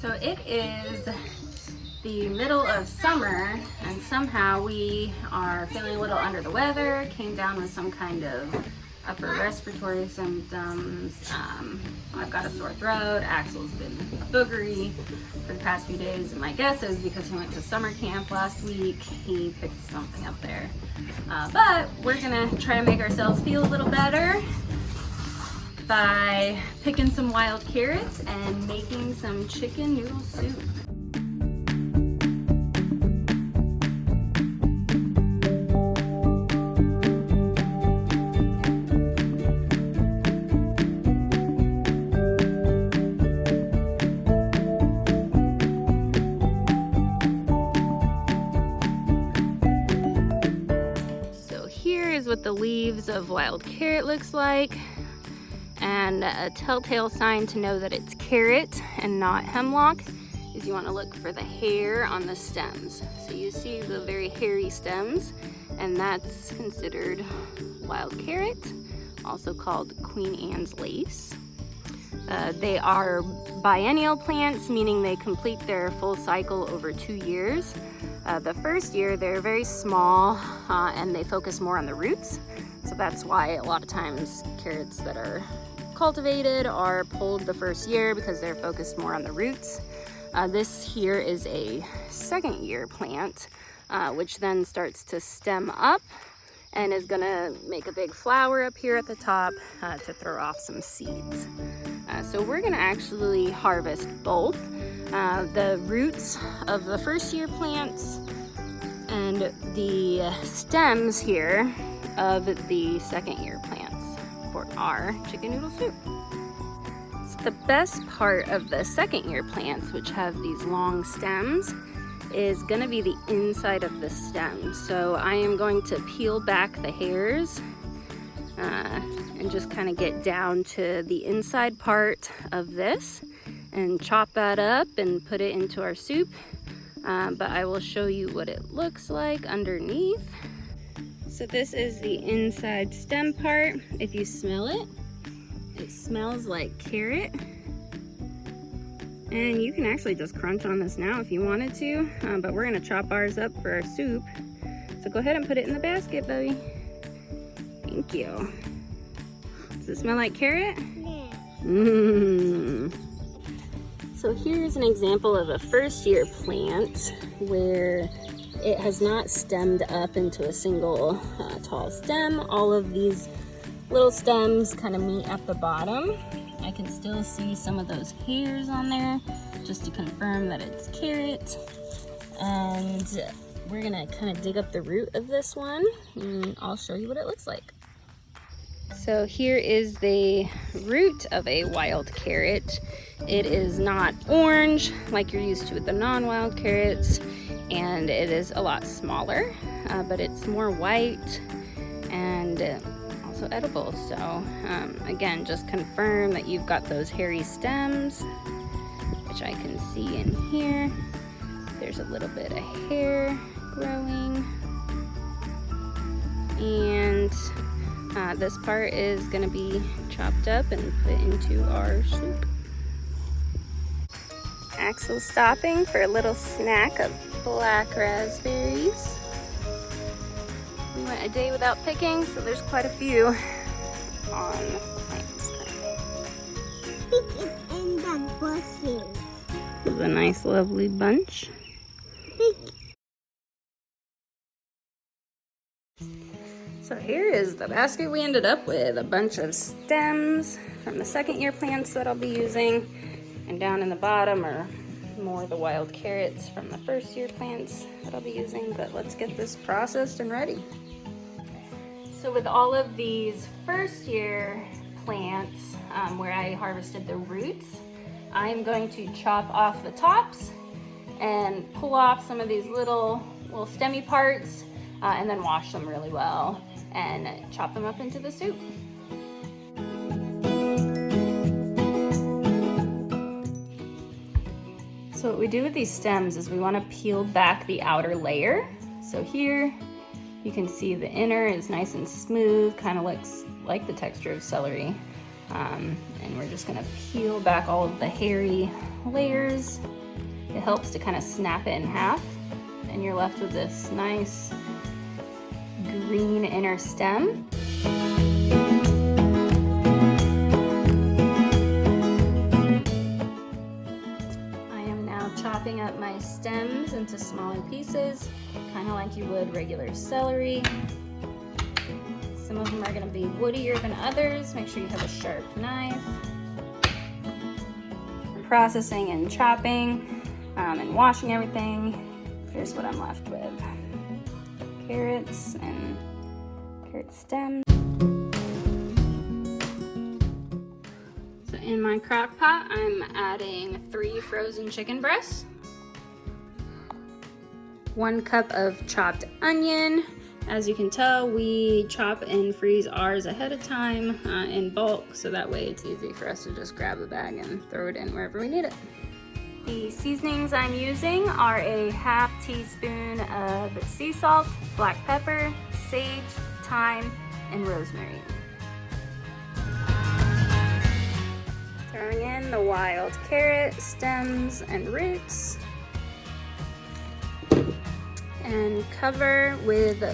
So it is the middle of summer and somehow we are feeling a little under the weather, came down with some kind of upper respiratory symptoms. I've got a sore throat, Axel's been boogery for the past few days, and my guess is because he went to summer camp last week, he picked something up there. But we're gonna try to make ourselves feel a little better by picking some wild carrots and making some chicken noodle soup. So here is what the leaves of wild carrot looks like. And a telltale sign to know that it's carrot and not hemlock is you want to look for the hair on the stems. So you see the very hairy stems, and that's considered wild carrot, also called Queen Anne's lace. They are biennial plants, meaning they complete their full cycle over 2 years. The first year they're very small and they focus more on the roots. So that's why a lot of times carrots that are cultivated are pulled the first year because they're focused more on the roots. This here is a second year plant, which then starts to stem up and is gonna make a big flower up here at the top to throw off some seeds. So we're gonna actually harvest both the roots of the first year plants and the stems here of the second year plants for our chicken noodle soup. So the best part of the second year plants, which have these long stems, is going to be the inside of the stem. So I am going to peel back the hairs and just kind of get down to the inside part of this and chop that up and put it into our soup. But I will show you what it looks like underneath. So this is the inside stem part. If you smell it, it smells like carrot. And you can actually just crunch on this now if you wanted to, but we're gonna chop ours up for our soup. So go ahead and put it in the basket, Bowie. Thank you. Does it smell like carrot? Yeah. So here's an example of a first year plant where it has not stemmed up into a single tall stem. All of these little stems kind of meet at the bottom. I can still see some of those hairs on there just to confirm that it's carrot. And we're gonna kind of dig up the root of this one and I'll show you what it looks like. So here is the root of a wild carrot. It is not orange like you're used to with the non-wild carrots, and it is a lot smaller, but it's more white and also edible. So again, just confirm that you've got those hairy stems, which I can see in here. There's a little bit of hair growing, and this part is going to be chopped up and put into our soup. Axel's stopping for a little snack of black raspberries. We went a day without picking, so there's quite a few on the plants. This is a nice, lovely bunch. So here is the basket we ended up with. A bunch of stems from the second year plants that I'll be using. And down in the bottom are more of the wild carrots from the first year plants that I'll be using. But let's get this processed and ready. So with all of these first year plants where I harvested the roots, I'm going to chop off the tops and pull off some of these little stemmy parts and then wash them really well and chop them up into the soup. So what we do with these stems is we want to peel back the outer layer. So here you can see the inner is nice and smooth, kind of looks like the texture of celery. And we're just gonna peel back all of the hairy layers. It helps to kind of snap it in half, and you're left with this nice green inner stem. I am now chopping up my stems into smaller pieces, kind of like you would regular celery. Some of them are going to be woodier than others. Make sure you have a sharp knife. Processing and chopping and washing everything. Here's what I'm left with. Carrots and carrot stems. So in my crock pot, I'm adding 3 frozen chicken breasts, 1 cup of chopped onion. As you can tell, we chop and freeze ours ahead of time in bulk, so that way it's easy for us to just grab a bag and throw it in wherever we need it. The seasonings I'm using are a ½ teaspoon of sea salt, black pepper, sage, thyme, and rosemary. Throwing in the wild carrot stems and roots, and cover with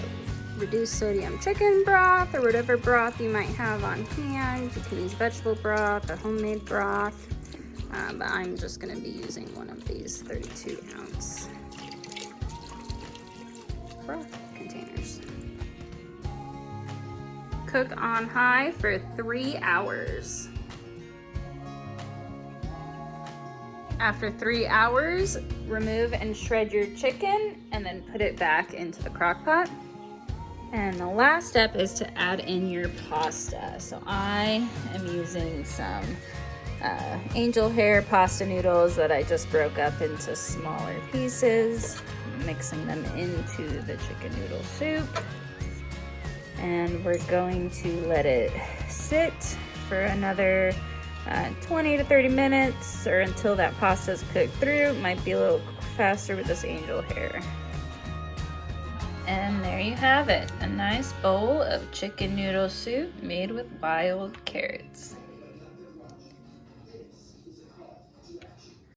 reduced sodium chicken broth or whatever broth you might have on hand. You can use vegetable broth or homemade broth, but I'm just going to be using one of these 32-ounce broth containers. Cook on high for 3 hours. After 3 hours, remove and shred your chicken and then put it back into the crock pot. And the last step is to add in your pasta. So I am using some angel hair pasta noodles that I just broke up into smaller pieces, mixing them into the chicken noodle soup. And we're going to let it sit for another 20 to 30 minutes, or until that pasta is cooked through. It might be a little faster with this angel hair. And there you have it, a nice bowl of chicken noodle soup made with wild carrots.